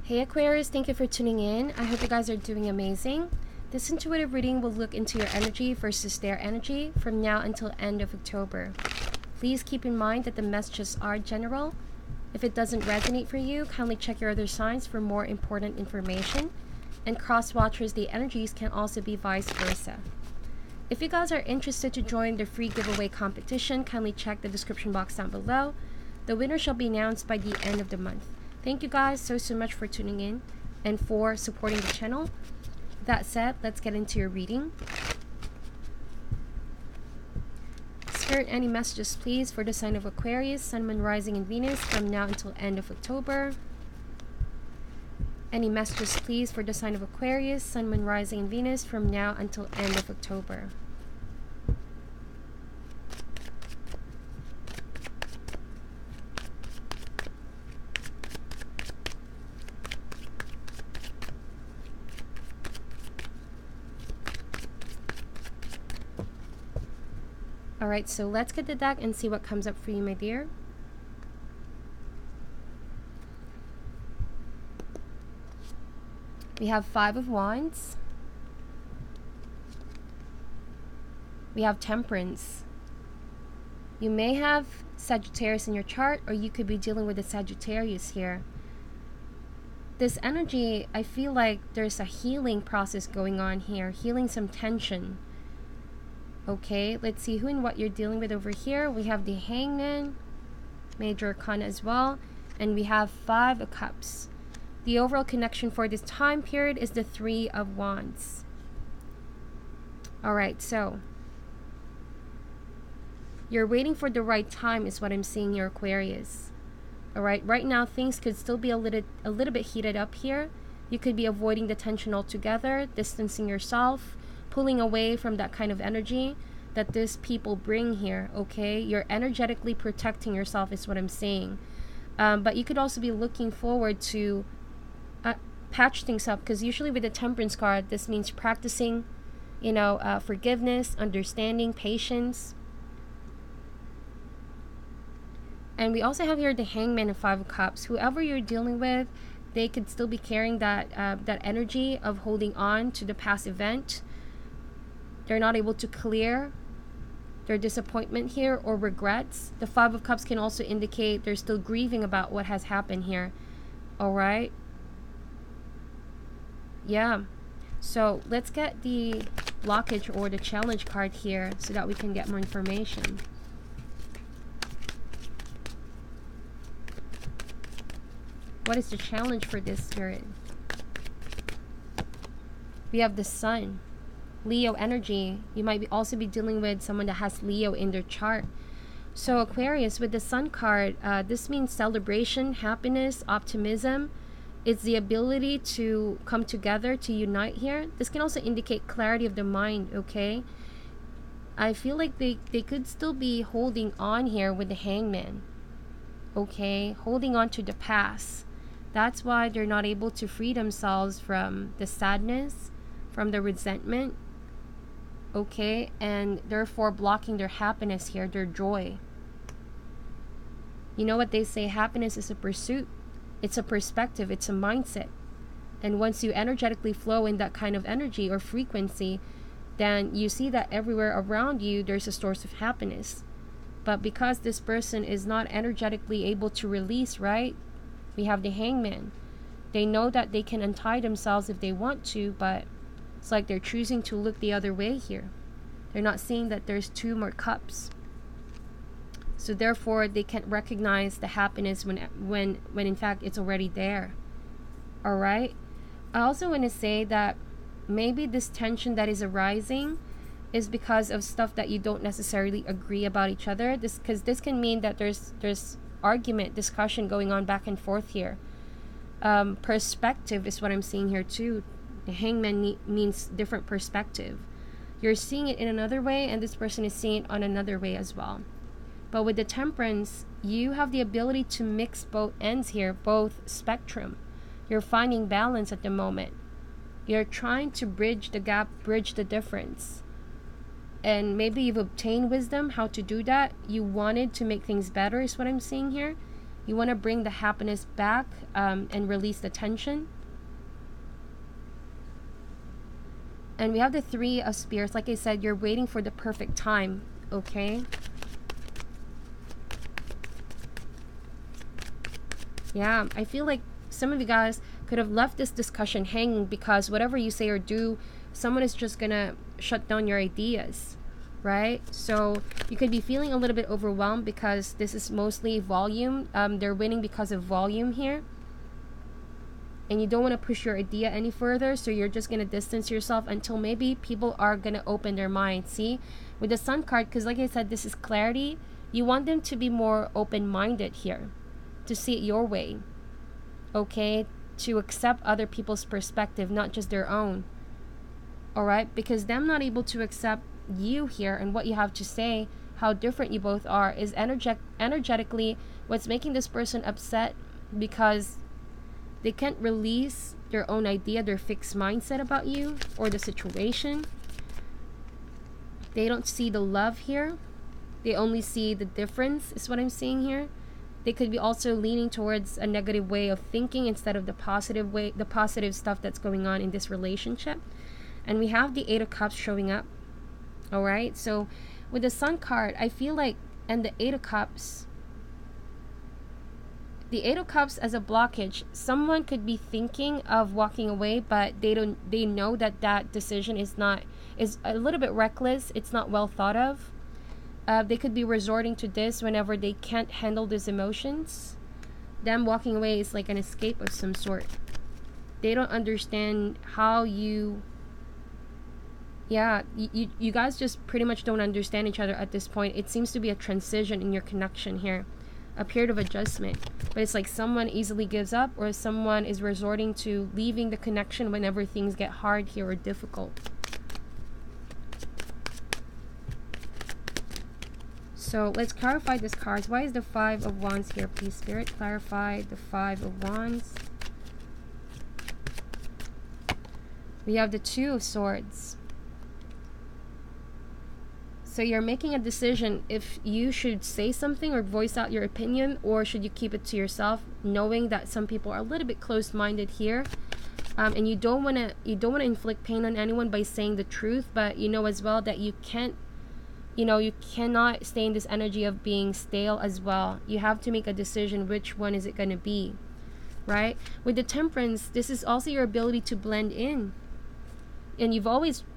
Hey Aquarius, thank you for tuning in. I hope you guys are doing amazing. This intuitive reading will look into your energy versus their energy from now until end of October. Please keep in mind that the messages are general. If it doesn't resonate for you, kindly check your other signs for more important information. And cross-watchers, the energies can also be vice versa. If you guys are interested to join the free giveaway competition, kindly check the description box down below. The winner shall be announced by the end of the month. Thank you guys so much for tuning in and for supporting the channel. That said, let's get into your reading. Spirit, any messages please for the sign of Aquarius, Sun, Moon, Rising, and Venus from now until end of October. Any messages please for the sign of Aquarius, Sun, Moon, Rising, and Venus from now until end of October. Alright, so let's get the deck and see what comes up for you, my dear. We have Five of Wands. We have Temperance. You may have Sagittarius in your chart, or you could be dealing with a Sagittarius here. This energy, I feel like there's a healing process going on here, healing some tension. Okay, let's see who and what you're dealing with over here. We have the Hangman, Major Arcana as well, and we have Five of Cups. The overall connection for this time period is the Three of Wands. Alright, so you're waiting for the right time is what I'm seeing here, Aquarius. Alright, right now things could still be a little bit heated up here. You could be avoiding the tension altogether, distancing yourself, pulling away from that kind of energy that these people bring here, okay? You're energetically protecting yourself is what I'm saying. But you could also be looking forward to patch things up, because usually with the Temperance card, this means practicing, you know, forgiveness, understanding, patience. And we also have here the Hangman and Five of Cups. Whoever you're dealing with, they could still be carrying that that energy of holding on to the past event. They're not able to clear their disappointment here or regrets. The Five of Cups can also indicate they're still grieving about what has happened here. Alright? Yeah. So let's get the blockage or the challenge card here so that we can get more information. What is the challenge for this spirit? We have the Sun. Leo energy. You might also be dealing with someone that has Leo in their chart. So Aquarius, with the Sun card, this means celebration, happiness, optimism. It's the ability to come together, to unite here. This can also indicate clarity of the mind, okay? I feel like they could still be holding on here with the Hangman. Okay? Holding on to the past. That's why they're not able to free themselves from the sadness, from the resentment. Okay, and therefore blocking their happiness here, their joy. You know what they say, happiness is a pursuit. It's a perspective, it's a mindset. And once you energetically flow in that kind of energy or frequency, then you see that everywhere around you there's a source of happiness. But because this person is not energetically able to release, right? We have the Hangman. They know that they can untie themselves if they want to, but it's like they're choosing to look the other way here. They're not seeing that there's two more cups. So therefore, they can't recognize the happiness when in fact it's already there. Alright? I also want to say that maybe this tension that is arising is because of stuff that you don't necessarily agree about each other. Because this can mean that there's argument, discussion going on back and forth here. Perspective is what I'm seeing here too. The Hangman means different perspective. You're seeing it in another way, and this person is seeing it on another way as well. But with the Temperance, you have the ability to mix both ends here, both spectrum. You're finding balance at the moment. You're trying to bridge the gap, bridge the difference. And maybe you've obtained wisdom how to do that. You wanted to make things better is what I'm seeing here. You want to bring the happiness back and release the tension. And we have the Three of Spears. Like I said, you're waiting for the perfect time, okay? Yeah, I feel like some of you guys could have left this discussion hanging because whatever you say or do, someone is just gonna shut down your ideas, right? So you could be feeling a little bit overwhelmed because this is mostly volume. They're winning because of volume here. And you don't want to push your idea any further, so you're just going to distance yourself until maybe people are going to open their mind. See, with the Sun card, because like I said, this is clarity, you want them to be more open-minded here, to see it your way, okay? To accept other people's perspective, not just their own, all right? Because them not able to accept you here and what you have to say, how different you both are, is energetically what's making this person upset, because they can't release their own idea, their fixed mindset about you or the situation. They don't see the love here. They only see the difference, is what I'm seeing here. They could be also leaning towards a negative way of thinking instead of the positive way, the positive stuff that's going on in this relationship. And we have the Eight of Cups showing up. All right. So with the Sun card, I feel like, and the Eight of Cups, the Eight of Cups as a blockage, someone could be thinking of walking away, but they know that that decision is a little bit reckless. It's not well thought of. They could be resorting to this whenever they can't handle these emotions. Them walking away is like an escape of some sort. They don't understand how you guys just pretty much don't understand each other at this point. It seems to be a transition in your connection here, a period of adjustment. But it's like someone easily gives up, or someone is resorting to leaving the connection whenever things get hard here or difficult. So let's clarify this cards. Why is the Five of Wands here, please, Spirit? Clarify the Five of Wands. We have the Two of Swords. So you're making a decision if you should say something or voice out your opinion, or should you keep it to yourself, knowing that some people are a little bit closed-minded here, and you don't want to inflict pain on anyone by saying the truth, but you know as well that you can't, you cannot stay in this energy of being stale as well. You have to make a decision, which one is it going to be, right? With the Temperance, this is also your ability to blend in. And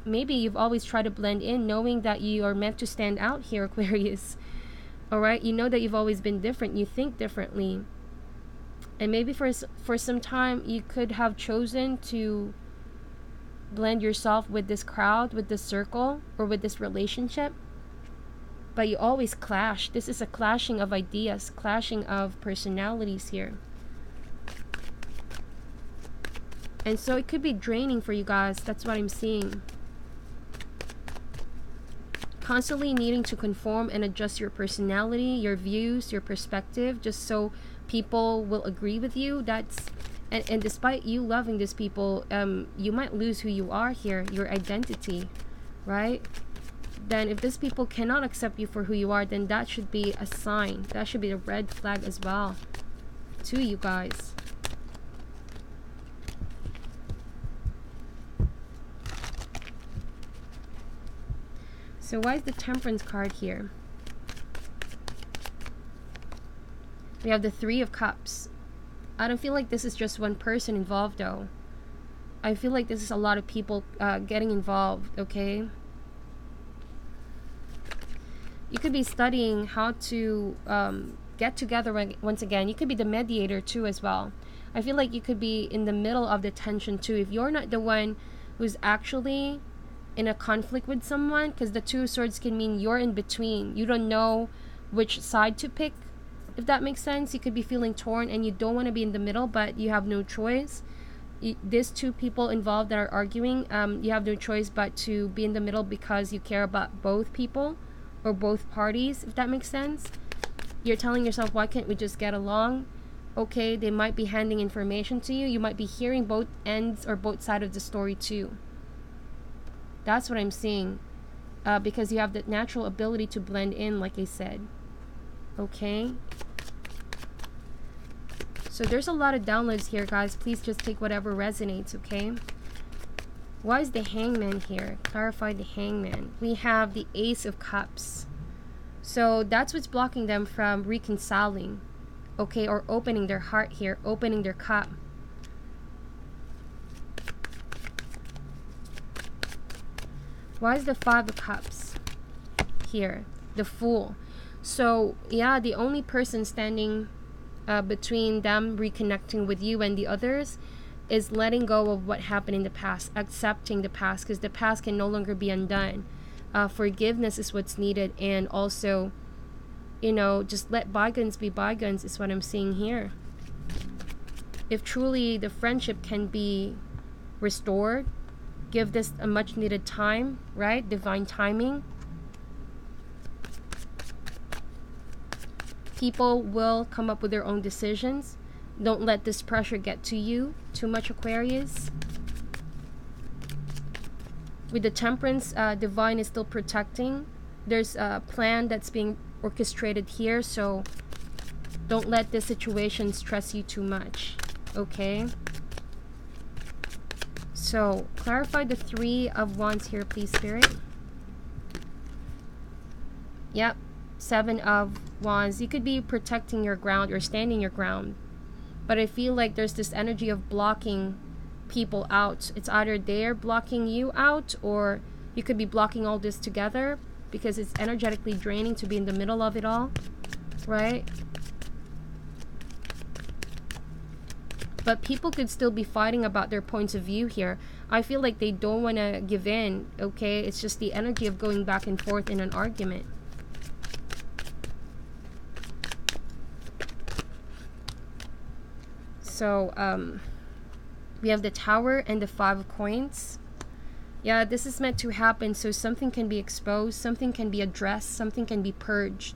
maybe you've always tried to blend in, knowing that you are meant to stand out here, Aquarius. All right, you know that you've always been different. You think differently, and maybe for some time you could have chosen to blend yourself with this crowd, with this circle, or with this relationship. But you always clash. This is a clashing of ideas, clashing of personalities here. And so it could be draining for you guys. That's what I'm seeing. Constantly needing to conform and adjust your personality, your views, your perspective, just so people will agree with you. And despite you loving these people, you might lose who you are here, your identity, right? Then if these people cannot accept you for who you are, then that should be a sign. That should be a red flag as well to you guys. So why is the Temperance card here? We have the Three of Cups. I don't feel like this is just one person involved though. I feel like this is a lot of people getting involved, okay? You could be studying how to get together once again. You could be the mediator too as well. I feel like you could be in the middle of the tension too. If you're not the one who's actually in a conflict with someone, because the Two of Swords can mean you're in between. You don't know which side to pick, if that makes sense. You could be feeling torn and you don't want to be in the middle, but you have no choice. There's two people involved that are arguing. You have no choice but to be in the middle because you care about both people or both parties, if that makes sense. You're telling yourself, why can't we just get along? Okay, they might be handing information to you. You might be hearing both ends or both sides of the story too. That's what I'm seeing, because you have the natural ability to blend in, like I said. Okay. So there's a lot of downloads here, guys. Please just take whatever resonates, okay? Why is the Hangman here? Clarify the Hangman. We have the Ace of Cups. So that's what's blocking them from reconciling, okay? Or opening their heart here, opening their cup. Why is the Five of Cups here? The Fool. So yeah, the only person standing between them reconnecting with you and the others is letting go of what happened in the past, accepting the past, because the past can no longer be undone. Forgiveness is what's needed, and also, you know, just let bygones be bygones is what I'm seeing here. If truly the friendship can be restored, give this a much needed time, right? Divine timing. People will come up with their own decisions. Don't let this pressure get to you too much, Aquarius. With the Temperance, Divine is still protecting. There's a plan that's being orchestrated here, so don't let this situation stress you too much, okay? So clarify the Three of Wands here, please, Spirit. Yep. Seven of Wands. You could be protecting your ground or standing your ground, but I feel like there's this energy of blocking people out. It's either they're blocking you out, or you could be blocking all this together, because it's energetically draining to be in the middle of it all, right? But people could still be fighting about their points of view here. I feel like they don't want to give in, okay? It's just the energy of going back and forth in an argument. So, we have the Tower and the Five of Coins. Yeah, this is meant to happen, so something can be exposed, something can be addressed, something can be purged.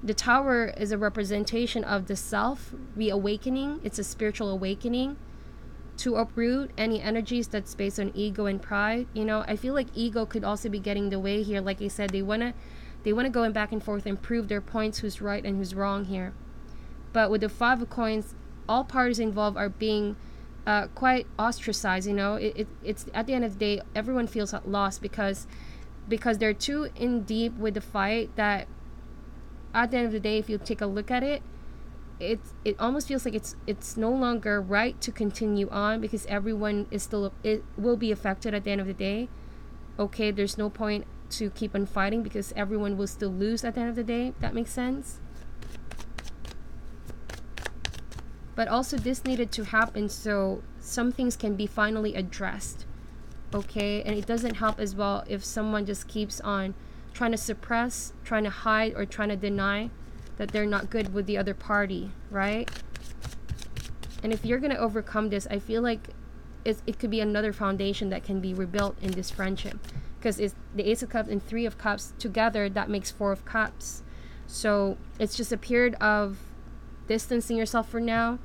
The Tower is a representation of the self reawakening. It's a spiritual awakening to uproot any energies that's based on ego and pride. You know, I feel like ego could also be getting in the way here. Like I said, they wanna go back and forth and prove their points, who's right and who's wrong here. But with the Five of Coins, all parties involved are being quite ostracized. You know, it's at the end of the day, everyone feels lost because they're too in deep with the fight, that at the end of the day, if you take a look at it, it almost feels like it's no longer right to continue on, because everyone is still, it will be affected at the end of the day. Okay, there's no point to keep on fighting because everyone will still lose at the end of the day. That makes sense. But also this needed to happen so some things can be finally addressed, okay? And it doesn't help as well if someone just keeps on trying to suppress, trying to hide, or trying to deny that they're not good with the other party, right? And if you're going to overcome this, I feel like it could be another foundation that can be rebuilt in this friendship, because it's the Ace of Cups and Three of Cups together, that makes Four of Cups. So it's just a period of distancing yourself for now,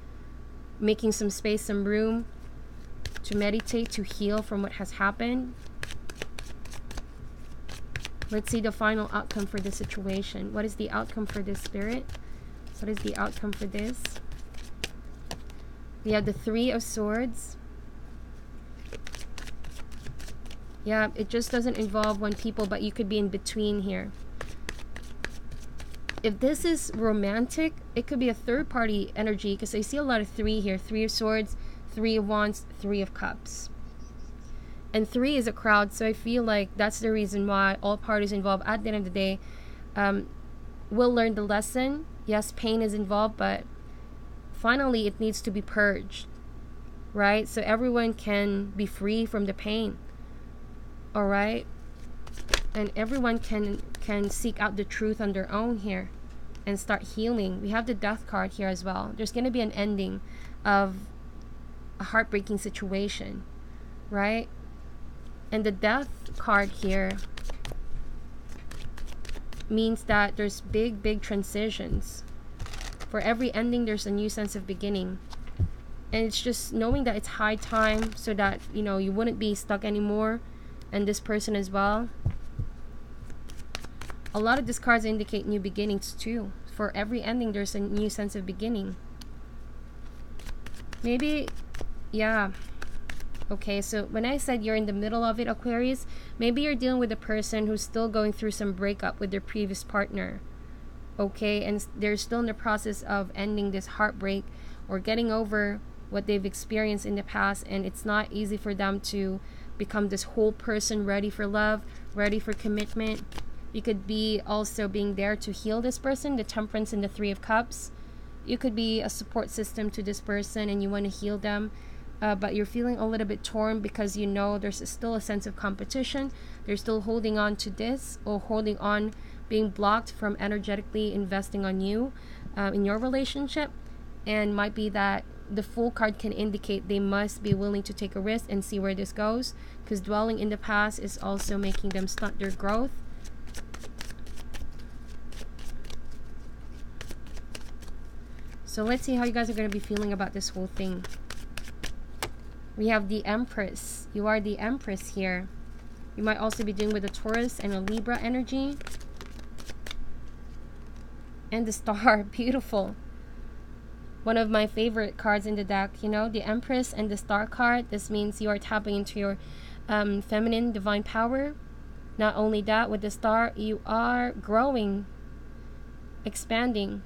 making some space, some room to meditate, to heal from what has happened. Let's see the final outcome for this situation. What is the outcome for this, Spirit? What is the outcome for this? We have the Three of Swords. Yeah, it just doesn't involve one people, but you could be in between here. If this is romantic, it could be a third party energy, because I see a lot of three here. Three of Swords, Three of Wands, Three of Cups. And three is a crowd, so I feel like that's the reason why all parties involved at the end of the day will learn the lesson. Yes, pain is involved, but finally it needs to be purged, right? So everyone can be free from the pain, all right? And everyone can seek out the truth on their own here and start healing. We have the Death card here as well. There's going to be an ending of a heartbreaking situation, right? And the Death card here means that there's big transitions. For every ending, there's a new sense of beginning. And it's just knowing that it's high time, so that, you know, you wouldn't be stuck anymore, and this person as well. A lot of these cards indicate new beginnings too. For every ending, there's a new sense of beginning. Maybe, yeah. Okay, so when I said you're in the middle of it, Aquarius, maybe you're dealing with a person who's still going through some breakup with their previous partner. Okay, and they're still in the process of ending this heartbreak or getting over what they've experienced in the past, and it's not easy for them to become this whole person ready for love, ready for commitment. You could be also being there to heal this person, the Temperance and the Three of Cups. You could be a support system to this person and you want to heal them, but you're feeling a little bit torn because you know there's still a sense of competition. They're still holding on to this, or holding on, being blocked from energetically investing on you in your relationship. And might be that the Fool card can indicate they must be willing to take a risk and see where this goes, because dwelling in the past is also making them stunt their growth. So let's see how you guys are going to be feeling about this whole thing. We have the Empress. You are the Empress here. You might also be dealing with a Taurus and a Libra energy. And the Star. Beautiful. One of my favorite cards in the deck. You know, the Empress and the Star card. This means you are tapping into your feminine divine power. Not only that, with the Star, you are growing, expanding,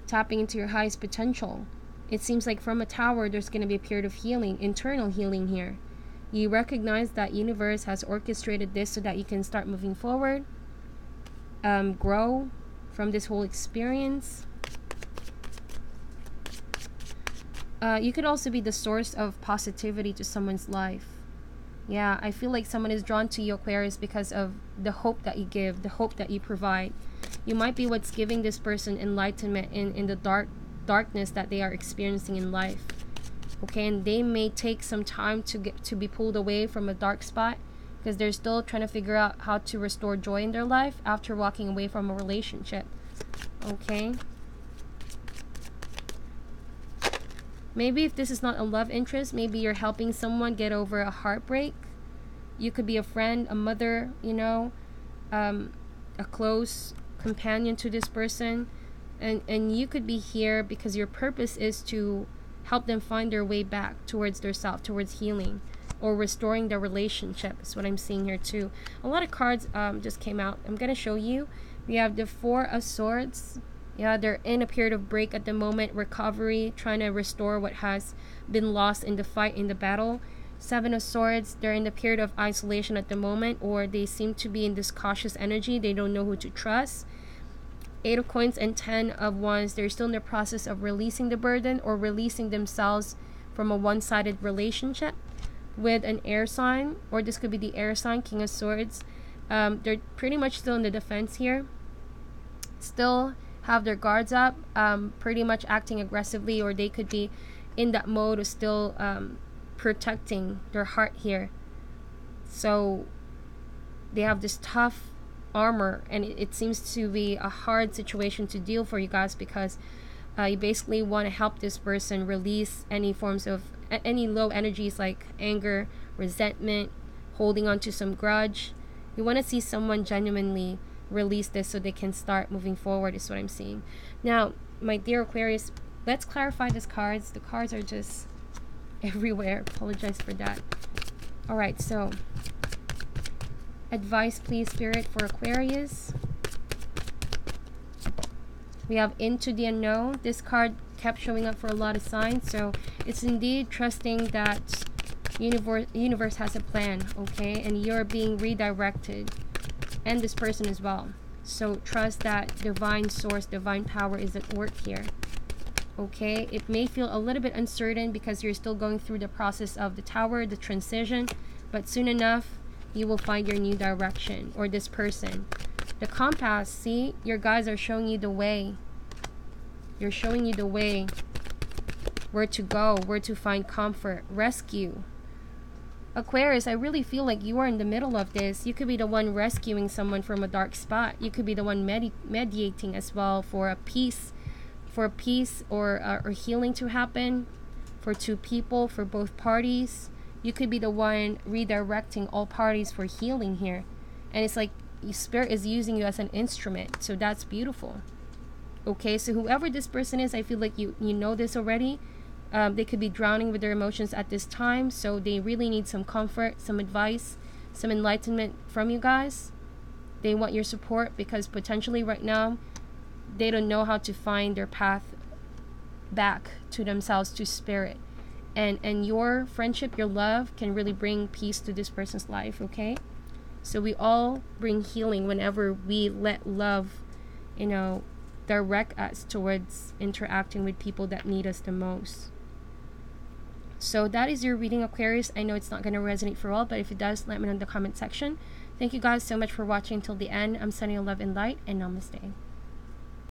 tapping into your highest potential. It seems like from a Tower, there's going to be a period of healing, internal healing here. You recognize that universe has orchestrated this so that you can start moving forward, grow from this whole experience. You could also be the source of positivity to someone's life. Yeah, I feel like someone is drawn to you, Aquarius, because of the hope that you give, the hope that you provide. You might be what's giving this person enlightenment in the darkness that they are experiencing in life. Okay, and they may take some time to be pulled away from a dark spot, because they're still trying to figure out how to restore joy in their life after walking away from a relationship. Okay. Maybe if this is not a love interest, maybe you're helping someone get over a heartbreak. You could be a friend, a mother, you know, a close companion to this person. And you could be here because your purpose is to help them find their way back towards their self, towards healing, or restoring their relationship is what I'm seeing here too. A lot of cards just came out. I'm going to show you. We have the Four of Swords. Yeah, they're in a period of break at the moment, recovery, trying to restore what has been lost in the fight, in the battle. Seven of Swords, they're in the period of isolation at the moment, or they seem to be in this cautious energy. They don't know who to trust. Eight of Coins and 10 of Wands, they're still in the process of releasing the burden or releasing themselves from a one-sided relationship with an air sign, or this could be the air sign, King of Swords. They're pretty much still in the defense here. Still have their guards up, pretty much acting aggressively, or they could be in that mode of still protecting their heart here. So they have this tough armor, and it seems to be a hard situation to deal for you guys, because you basically want to help this person release any forms of any low energies like anger, resentment, holding on to some grudge. You want to see someone genuinely release this so they can start moving forward, is what I'm seeing. Now, my dear Aquarius, let's clarify these cards. The cards are just everywhere. Apologize for that. All right, so advice, please, Spirit, for Aquarius. We have Into the Unknown. This card kept showing up for a lot of signs, so it's indeed trusting that universe has a plan, okay, and you're being redirected, and this person as well. So trust that divine source, divine power is at work here. Okay, it may feel a little bit uncertain because you're still going through the process of the Tower, the transition, but soon enough you will find your new direction, or this person. The Compass, see, your guides are showing you the way. You're showing you the way, where to go, where to find comfort, rescue. Aquarius, I really feel like you are in the middle of this. You could be the one rescuing someone from a dark spot. You could be the one mediating as well for a peace, or healing to happen for two people, for both parties. You could be the one redirecting all parties for healing here. And it's like Spirit is using you as an instrument. So that's beautiful. Okay, so whoever this person is, I feel like you know this already. They could be drowning with their emotions at this time, so they really need some comfort, some advice, some enlightenment from you guys. They want your support because potentially right now they don't know how to find their path back to themselves, to spirit. And your friendship, your love can really bring peace to this person's life, okay? So we all bring healing whenever we let love, direct us towards interacting with people that need us the most. So that is your reading, Aquarius. I know it's not going to resonate for all, but if it does, let me know in the comment section. Thank you guys so much for watching till the end. I'm sending you love and light, and namaste.